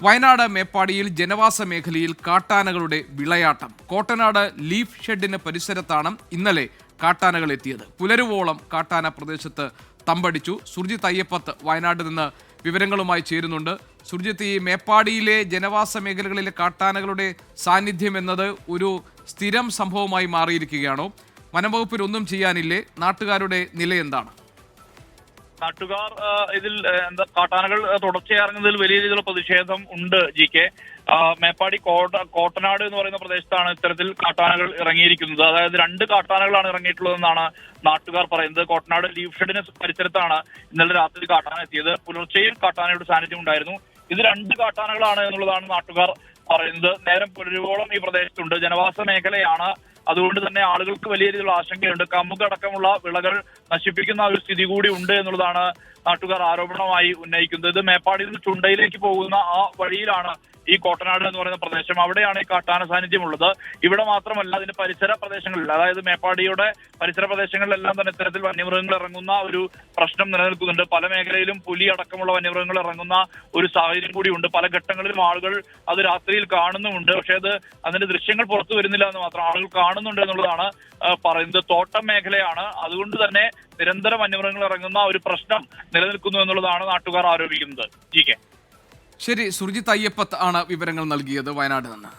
വയനാട് മേപ്പാടിയിൽ ജനവാസ മേഖലയിൽ കാട്ടാനകളുടെ വിളയാട്ടം. കോട്ടനാട് ലീഫ് ഷെഡിന് പരിസരത്താണ് ഇന്നലെ കാട്ടാനകൾ എത്തിയത്. പുലരുവോളം കാട്ടാന പ്രദേശത്ത് തമ്പടിച്ചു. സുർജിത്ത് അയ്യപ്പത്ത് വയനാട് നിന്ന് വിവരങ്ങളുമായി ചേരുന്നുണ്ട്. സുർജിത്ത്, ഈ മേപ്പാടിയിലെ ജനവാസ മേഖലകളിലെ കാട്ടാനകളുടെ സാന്നിധ്യം എന്നത് ഒരു സ്ഥിരം സംഭവമായി മാറിയിരിക്കുകയാണോ? വനംവകുപ്പിന് ഒന്നും ചെയ്യാനില്ലേ? നാട്ടുകാരുടെ നില എന്താണ്? നാട്ടുകാർ ഇതിൽ കാട്ടാനകൾ തുടർച്ചയായി ഇറങ്ങുന്നതിൽ വലിയ രീതിയിലുള്ള പ്രതിഷേധം ഉണ്ട്. ജി.കെ. മേപ്പാടി കോട്ടനാട് എന്ന് പറയുന്ന പ്രദേശത്താണ് ഇത്തരത്തിൽ കാട്ടാനകൾ ഇറങ്ങിയിരിക്കുന്നത്. അതായത് 2 കാട്ടാനകളാണ് ഇറങ്ങിയിട്ടുള്ളതെന്നാണ് നാട്ടുകാർ പറയുന്നത്. കോട്ടനാട് ലീഫ് ഷെഡിന് പരിസരത്താണ് ഇന്നലെ രാത്രി കാട്ടാന എത്തിയത്. പുലർച്ചെയിൽ കാട്ടാനയുടെ സാന്നിധ്യം ഉണ്ടായിരുന്നു. ഇത് 2 കാട്ടാനകളാണ് എന്നുള്ളതാണ് നാട്ടുകാർ പറയുന്നത്. നേരം പുലരുവോളം ഈ പ്രദേശത്തുണ്ട്. ജനവാസ മേഖലയാണ്. അതുകൊണ്ട് തന്നെ ആളുകൾക്ക് വലിയ രീതിയിലുള്ള ആശങ്കയുണ്ട്. കമുകടക്കമുള്ള വിളകൾ നശിപ്പിക്കുന്ന ഒരു സ്ഥിതി കൂടി ഉണ്ട് എന്നുള്ളതാണ് നാട്ടുകാർ ആരോപണമായി ഉന്നയിക്കുന്നത്. ഇത് മേപ്പാടിയിൽ നിന്ന് ചുണ്ടയിലേക്ക് പോകുന്ന ആ വഴിയിലാണ് ഈ കോട്ടനാട് എന്ന് പറയുന്ന പ്രദേശം. അവിടെയാണ് ഈ കാട്ടാന സാന്നിധ്യമുള്ളത്. ഇവിടെ മാത്രമല്ല, അതിന്റെ പരിസര പ്രദേശങ്ങളിൽ, അതായത് മേപ്പാടിയുടെ പരിസര പ്രദേശങ്ങളിലെല്ലാം തന്നെ ഇത്തരത്തിൽ വന്യമൃഗങ്ങൾ ഇറങ്ങുന്ന ഒരു പ്രശ്നം നിലനിൽക്കുന്നുണ്ട്. പല മേഖലയിലും പുലി അടക്കമുള്ള വന്യമൃഗങ്ങൾ ഇറങ്ങുന്ന ഒരു സാഹചര്യം കൂടിയുണ്ട്. പല ഘട്ടങ്ങളിലും ആളുകൾ അത് രാത്രിയിൽ കാണുന്നുമുണ്ട്. പക്ഷേ അതിന്റെ ദൃശ്യങ്ങൾ പുറത്തു വരുന്നില്ല എന്ന് മാത്രം. ആളുകൾ കാണുന്നുണ്ട് എന്നുള്ളതാണ് പറയുന്നത്. തോട്ടം മേഖലയാണ്. അതുകൊണ്ട് തന്നെ നിരന്തരം വന്യമൃഗങ്ങൾ ഇറങ്ങുന്ന ഒരു പ്രശ്നം നിലനിൽക്കുന്നു എന്നുള്ളതാണ് നാട്ടുകാർ ആരോപിക്കുന്നത്. ജി.കെ. ശരി, സുർജിത്ത് അയ്യപ്പത്ത് ആണ് വിവരങ്ങൾ നൽകിയത് വയനാട് നിന്ന്.